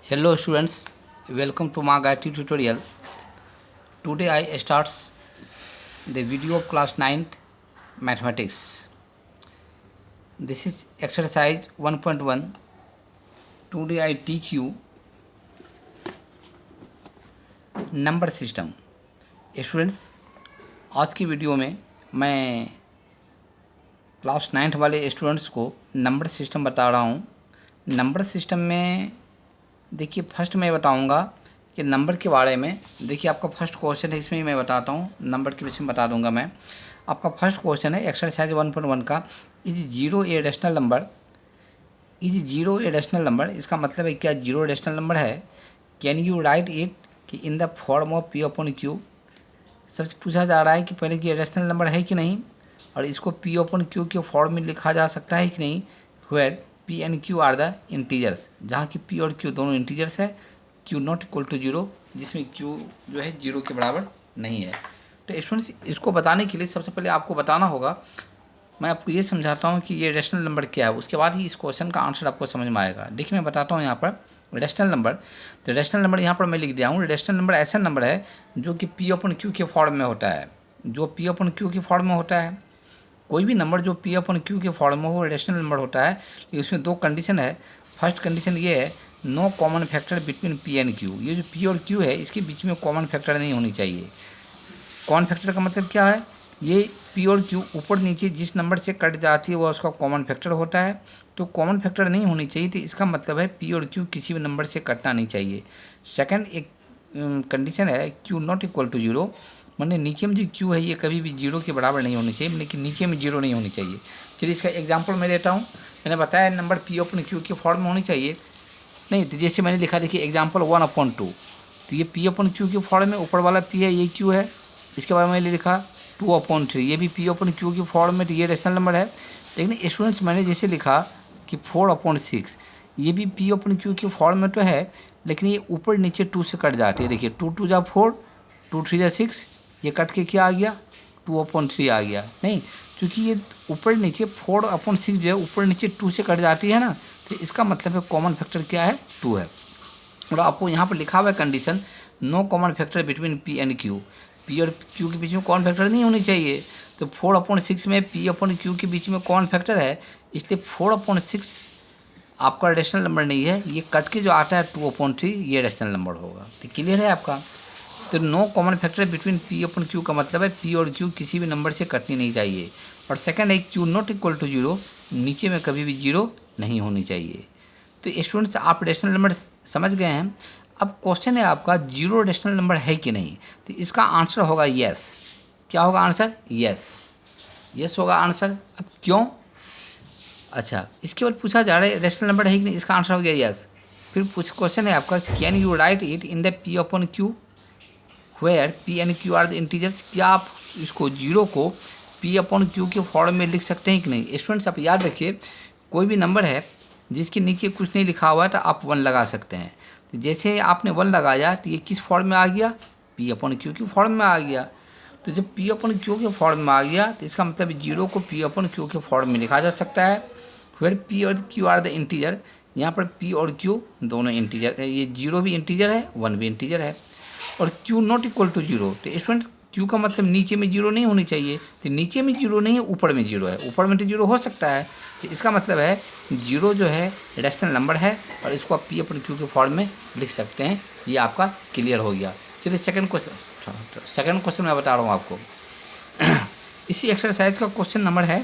Hello students, welcome to my IT tutorial. Today I starts the video of class 9 mathematics. This is exercise 1.1. Today I teach you number system. Students, आज की video में मैं class 9 वाले students को number system बता रहा हूँ. Number system में देखिए फर्स्ट मैं बताऊंगा कि नंबर के बारे में. देखिए आपका फर्स्ट क्वेश्चन है, इसमें मैं बताता हूँ, नंबर के विषय में बता दूंगा मैं. आपका फर्स्ट क्वेश्चन है एक्सरसाइज 1.1 का. Is zero a rational number. Is zero a rational number, इसका मतलब है क्या जीरो रेशनल नंबर है. कैन यू राइट इट कि in the form of P upon Q. सबसे पूछा जा रहा है कि पहले कि रेशनल नंबर है कि नहीं, और इसको पी अपॉन क्यू के फॉर्म में लिखा जा सकता है कि नहीं. Where P and Q are the integers, जहाँ की पी और क्यू दोनों इंटीजर्स है. Q not equal to zero, जिसमें क्यू जो है जीरो के बराबर नहीं है. तो स्टूडेंट्स, इसको बताने के लिए सबसे पहले आपको बताना होगा, मैं आपको ये समझाता हूँ कि ये रेशनल नंबर क्या है, उसके बाद ही इस क्वेश्चन का आंसर आपको समझ में आएगा. देखिए मैं बताता हूँ यहाँ पर रेशनल नंबर. तो रेशनल नंबर यहाँ पर मैं लिख दिया हूँ. रेशनल नंबर ऐसा नंबर है जो कि पी अपॉन क्यू के फॉर्म में होता है. जो पी अपॉन क्यू के फॉर्म में होता है, कोई भी नंबर जो पी अपॉन क्यू के फॉर्म में हो रेशनल नंबर होता है. इसमें दो कंडीशन है. फर्स्ट कंडीशन ये है, no common factor between P and Q. ये जो पी और क्यू है इसके बीच में कॉमन फैक्टर नहीं होनी चाहिए. कॉमन फैक्टर का मतलब क्या है, ये पी और क्यू ऊपर नीचे जिस नंबर से कट जाती है वह उसका कॉमन फैक्टर होता है. तो कॉमन फैक्टर नहीं होनी चाहिए, तो इसका मतलब है पी और क्यू किसी भी नंबर से कटना नहीं चाहिए. सेकंड एक कंडीशन है, Q not equal to zero. मैंने नीचे में जो क्यू है ये कभी भी जीरो के बराबर नहीं होनी चाहिए, लेकिन नीचे में जीरो नहीं होनी चाहिए. चलिए इसका एग्जांपल मैं देता हूँ. मैंने बताया नंबर पी अपॉन क्यू के फॉर्म में होनी चाहिए. नहीं तो जैसे मैंने लिखा, देखिए एग्जांपल 1/2. तो ये पी अपॉन क्यू के फॉर्म में ऊपर वाला पी है, ये क्यू है. इसके बाद मैंने लिखा 2/3, ये भी पी अपॉन क्यू के फॉर्म में, तो ये रेशनल नंबर है. लेकिन स्टूडेंट्स मैंने जैसे लिखा कि 4/6, ये भी पी अपॉन क्यू के फॉर्म में तो है, लेकिन ये ऊपर नीचे 2 से कट जाती है. देखिए 2 2 जा 4, 2 3 जा 6, ये कट के क्या आ गया 2/3 आ गया. नहीं, क्योंकि ये ऊपर नीचे 4/6 जो है ऊपर नीचे 2 से कट जाती है ना, तो इसका मतलब है कॉमन फैक्टर क्या है 2 है. और आपको यहाँ पर लिखा हुआ है condition, no common factor between P and Q. P और क्यू के बीच में कॉमन फैक्टर नहीं होनी चाहिए. तो 4/6 में पी अपॉन क्यू के बीच में कॉमन फैक्टर है, इसलिए 4/6 आपका रेशनल नंबर नहीं है. ये कट के जो आता है 2/3, ये रेशनल नंबर होगा. तो क्लियर है आपका. तो no common factor between P upon Q का मतलब है पी और क्यू किसी भी नंबर से कटनी नहीं चाहिए. और सेकंड है Q not equal to zero, नीचे में कभी भी जीरो नहीं होनी चाहिए. तो स्टूडेंट्स, आप रेशनल नंबर समझ गए हैं. अब क्वेश्चन है आपका जीरो रेशनल नंबर है कि नहीं. तो इसका आंसर होगा यस. क्या होगा आंसर? यस. यस होगा आंसर. अब क्यों? अच्छा, इसके बाद पूछा जा रहा है रेशनल नंबर है कि नहीं, इसका आंसर हो गया यस. फिर कुछ क्वेश्चन है आपका, can you write it in the P upon Q where P and Q are the integers. क्या आप इसको जीरो को पी अपॉन क्यू के फॉर्म में लिख सकते हैं कि नहीं. स्टूडेंट्स, आप याद रखिए, कोई भी नंबर है जिसके नीचे कुछ नहीं लिखा हुआ है तो आप 1 लगा सकते हैं. तो जैसे आपने 1 लगाया तो ये किस फॉर्म में आ गया, पी अपॉन क्यू के फॉर्म में आ गया. तो जब पी अपॉन क्यू के फॉर्म में आ गया तो इसका मतलब जीरो को पी अपॉन क्यू के फॉर्म में लिखा जा सकता है. फिर पी और क्यू आर द इंटीजर. यहाँ पर पी और क्यू दोनों इंटीजर है. ये जीरो भी इंटीजर है, 1 भी इंटीजर है. और Q not equal to zero, तो स्टूडेंट क्यू का मतलब नीचे में जीरो नहीं होनी चाहिए. तो नीचे में जीरो नहीं है, ऊपर में जीरो है. ऊपर में तो जीरो हो सकता है. तो इसका मतलब है जीरो जो है रेशनल नंबर है, और इसको आप पी अपॉन क्यू के फॉर्म में लिख सकते हैं. ये आपका क्लियर हो गया. चलिए सेकंड क्वेश्चन मैं बता रहा हूँ आपको. इसी एक्सरसाइज का क्वेश्चन नंबर है,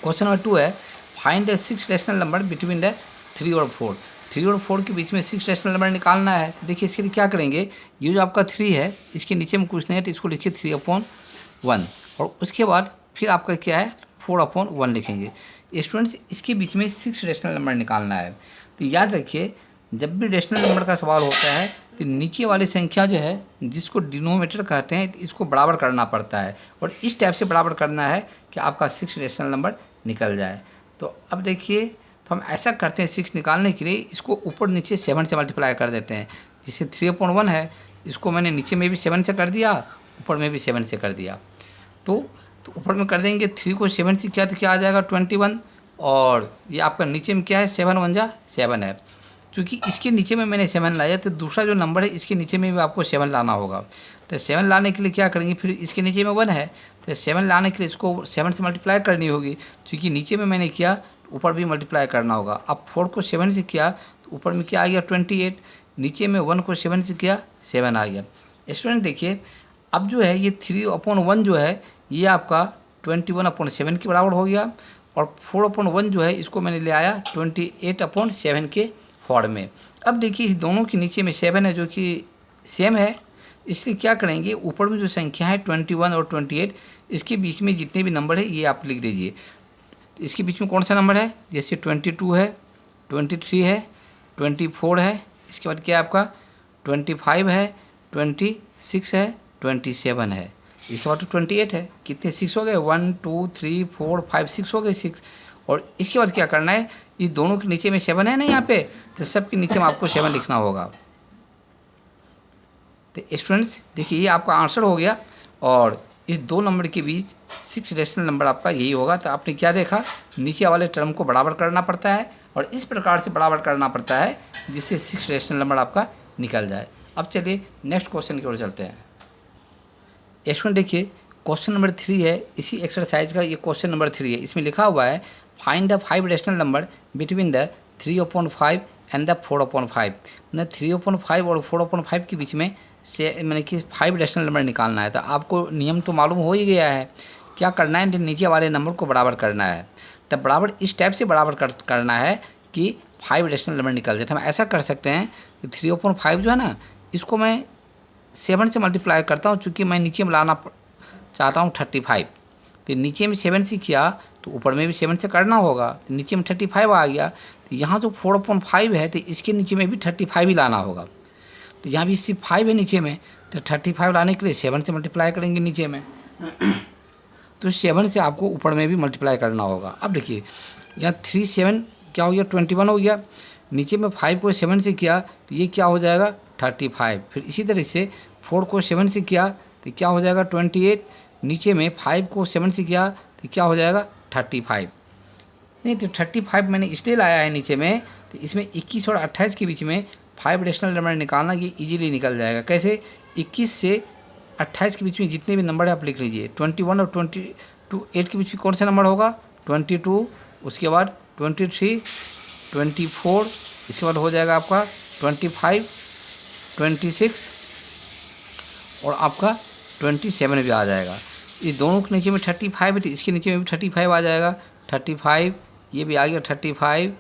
क्वेश्चन नंबर 2 है, find the 6 rational number between the 3 और 4. 3 और 4 के बीच में 6 रेशनल नंबर निकालना है. देखिए इसके लिए क्या करेंगे, ये जो आपका 3 है इसके नीचे में कुछ नहीं है, तो इसको लिखिए 3/1, और उसके बाद फिर आपका क्या है 4/1 लिखेंगे. स्टूडेंट्स, इसके बीच में 6 रेशनल नंबर निकालना है. तो याद रखिए, जब भी रेशनल नंबर का सवाल होता है तो नीचे वाली संख्या जो है जिसको डिनोमिनेटर कहते हैं, इसको बराबर करना पड़ता है, और इस टाइप से बराबर करना है कि आपका 6 रेशनल नंबर निकल जाए. तो अब देखिए, तो हम ऐसा करते हैं, 6 निकालने के लिए इसको ऊपर नीचे 7 से मल्टीप्लाई कर देते हैं. जैसे 3/1 है, इसको मैंने नीचे में भी 7 से कर दिया, ऊपर में भी 7 से कर दिया. तो ऊपर में कर देंगे 3 को 7 से किया तो क्या आ जाएगा 21, और ये आपका नीचे में क्या है 7 1 जा 7 है. चूँकि इसके नीचे में मैंने 7 लाया, तो दूसरा जो नंबर है इसके नीचे में भी आपको 7 लाना होगा। तो 7 लाने के लिए क्या करेंगे, फिर इसके नीचे में 1 है, तो 7 लाने के लिए इसको 7 से मल्टीप्लाई करनी होगी। क्योंकि नीचे में मैंने किया, ऊपर भी मल्टीप्लाई करना होगा। अब 4 को 7 से किया तो ऊपर में क्या आ गया 28, नीचे में 1 को 7 से किया 7 आ गया। स्टूडेंट देखिए, अब जो है ये 3/1 जो है ये आपका 21/7 के बराबर हो गया, और 4/1 जो है इसको मैंने ले आया 28/7 के फॉर्म में। अब देखिए इस दोनों के नीचे में 7 है जो कि सेम है, इसलिए क्या करेंगे, ऊपर में जो संख्या है 21 और 28, इसके बीच में जितने भी नंबर है ये आप लिख दीजिए। इसके बीच में कौन सा नंबर है, जैसे 22 है, 23 है, 24 है, इसके बाद क्या है आपका 25 है, 26 है, 27 है, इसके बाद तो 28 है। कितने 6 हो गए, 1 2 3 4 5 6 हो गए 6। और इसके बाद क्या करना है, ये दोनों के नीचे में 7 है ना यहाँ पे, तो सब के नीचे में आपको 7 लिखना होगा। तो स्टूडेंट्स देखिए ये आपका आंसर हो गया, और इस 2 नंबर के बीच 6 रेशनल नंबर आपका यही होगा। तो आपने क्या देखा, नीचे वाले टर्म को बराबर करना पड़ता है, और इस प्रकार से बराबर करना पड़ता है जिससे 6 रेशनल नंबर आपका निकल जाए। अब चलिए नेक्स्ट क्वेश्चन की ओर चलते हैं। स्टूडेंट देखिए क्वेश्चन नंबर 3 है, इसी एक्सरसाइज का ये क्वेश्चन नंबर 3 है। इसमें लिखा हुआ है find the 5 rational number between the 3/5 and the 4/5। मैंने 3/5 और 4/5 के बीच में से मैंने कि 5 रेशनल नंबर निकालना है। तो आपको नियम तो मालूम हो ही गया है, क्या करना है, नीचे वाले नंबर को बराबर करना है। तो बराबर इस टाइप से बराबर करना है कि 5 रेशनल नंबर निकल जाए। तो हम ऐसा कर सकते हैं कि 3/5 जो है ना, इसको मैं 7 से मल्टीप्लाई करता हूँ, चूँकि मैं नीचे में लाना चाहता हूँ 35। तो नीचे में 7 से किया तो ऊपर में भी 7 से करना होगा, तो नीचे में 35 आ गया। तो यहाँ जो 4/5 है तो इसके नीचे में भी 35 ही लाना होगा। तो यहाँ भी सिर्फ 5 है नीचे में, तो 35 लाने के लिए 7 से मल्टीप्लाई करेंगे नीचे में, तो 7 से आपको ऊपर में भी मल्टीप्लाई करना होगा। अब देखिए यहाँ 3 7 क्या हो गया 21 हो गया, नीचे में 5 को 7 से किया तो ये क्या हो जाएगा 35। फिर इसी तरह से 4 को 7 से किया तो क्या हो जाएगा 28, नीचे में 5 को 7 से किया तो क्या हो जाएगा 35। नहीं तो 35 मैंने इसलिए लाया है नीचे में, तो इसमें 21 और 28 के बीच में 5 रेशनल नंबर निकालना ये इजीली निकल जाएगा। कैसे, 21 से 28 के बीच में जितने भी नंबर है आप लिख लीजिए। 21 और 28 के बीच में कौन सा नंबर होगा 22, उसके बाद 23, 24, इसके बाद हो जाएगा आपका 25, 26 और आपका 27 भी आ जाएगा। ये दोनों के नीचे में 35 है तो इसके नीचे में भी 35 आ जाएगा। 35 ये भी आ गया 35,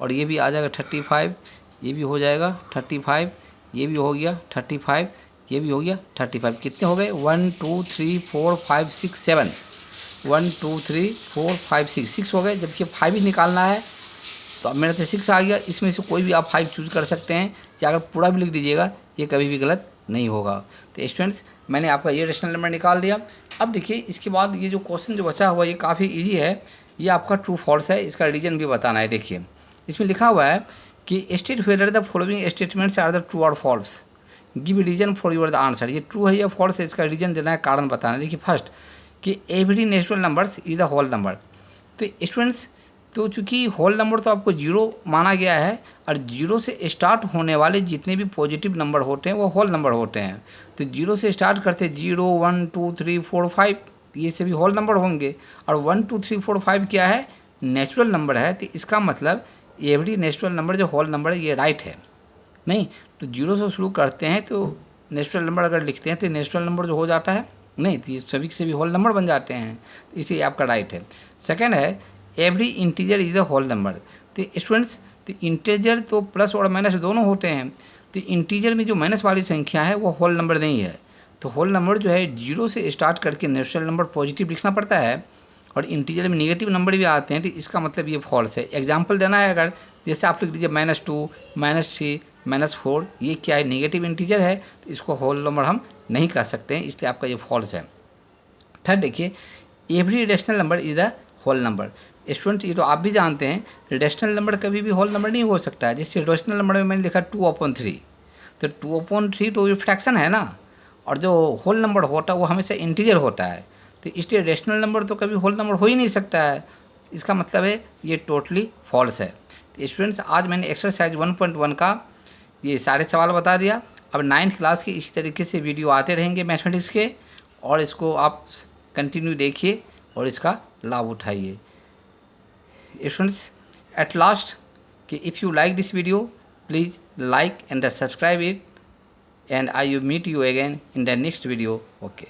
और ये भी आ जाएगा 35, ये भी हो जाएगा 35, ये भी हो गया 35, ये भी हो गया 35। कितने हो गए 1 2 3 4 5 6 7, 1 2 3 4 5 6 हो गए। जबकि 5 ही निकालना है तो अब मेरे से 6 आ गया। इसमें से कोई भी आप 5 चूज़ कर सकते हैं, या अगर पूरा भी लिख दीजिएगा ये कभी भी गलत नहीं होगा। तो स्टूडेंट्स मैंने आपका ये रेशनल नंबर निकाल दिया। अब देखिए इसके बाद ये जो क्वेश्चन जो बचा हुआ ये काफ़ी इजी है, ये आपका ट्रू फॉल्स है, इसका रीजन भी बताना है। देखिए इसमें लिखा हुआ है कि state whether the following statements are the true और false, give reason for your the answer. ये ट्रू है या फॉल्स है, इसका रीजन देना है, कारण बताना है। देखिए फर्स्ट कि every natural numbers is the whole number. तो स्टूडेंट्स तो चूँकि होल नंबर तो आपको 0 माना गया है, और 0 से स्टार्ट होने वाले जितने भी पॉजिटिव नंबर होते हैं वो होल नंबर होते हैं। तो 0 से स्टार्ट करते 0 1 2 3 4 5, ये सभी होल नंबर होंगे। और 1 2 3 4 5 क्या है, नेचुरल नंबर है। तो इसका मतलब एवरी नेचुरल नंबर जो होल नंबर है ये राइट है। नहीं तो 0 से शुरू करते हैं तो नेचुरल नंबर अगर लिखते हैं तो नेचुरल नंबर जो हो जाता है, नहीं तो ये सभी से भी होल नंबर बन जाते हैं, तो इसलिए आपका राइट है। सेकेंड है every integer is a whole number. तो स्टूडेंट्स तो इंटीजर तो प्लस और माइनस दोनों होते हैं, तो इंटीजर में जो माइनस वाली संख्या है वो होल नंबर नहीं है। तो होल नंबर जो है 0 से स्टार्ट करके नेचुरल नंबर पॉजिटिव लिखना पड़ता है, और इंटीजर में नेगेटिव नंबर भी आते हैं, तो इसका मतलब ये फॉल्स है। एग्जाम्पल देना है अगर, जैसे आप लिख दीजिए -2 -3 -4, ये क्या है नेगेटिव इंटीजर है, तो इसको होल नंबर हम नहीं कर सकते हैं, इसलिए आपका ये फॉल्स है। थर्ड देखिए every rational number is the whole number. Student ये तो आप भी जानते हैं रेशनल नंबर कभी भी होल नंबर नहीं हो सकता है। जैसे रेशनल नंबर में मैंने लिखा 2/3, तो 2/3 तो ये फ्रैक्शन है ना, और जो होल नंबर होता है वो हमेशा इंटीजर होता है, तो इसलिए रेशनल नंबर तो कभी होल नंबर हो ही नहीं सकता है। इसका मतलब है ये टोटली फॉल्स है। स्टूडेंट्स आज मैंने एक्सरसाइज 1.1 का ये सारे सवाल बता दिया। अब 9th क्लास के इसी तरीके से वीडियो आते रहेंगे मैथमेटिक्स के, और इसको आप कंटिन्यू देखिए और इसका लाभ उठाइए। स्टूडेंट्स एट लास्ट कि if you like this video, please like and subscribe it, and I will meet you again in the next video. Okay.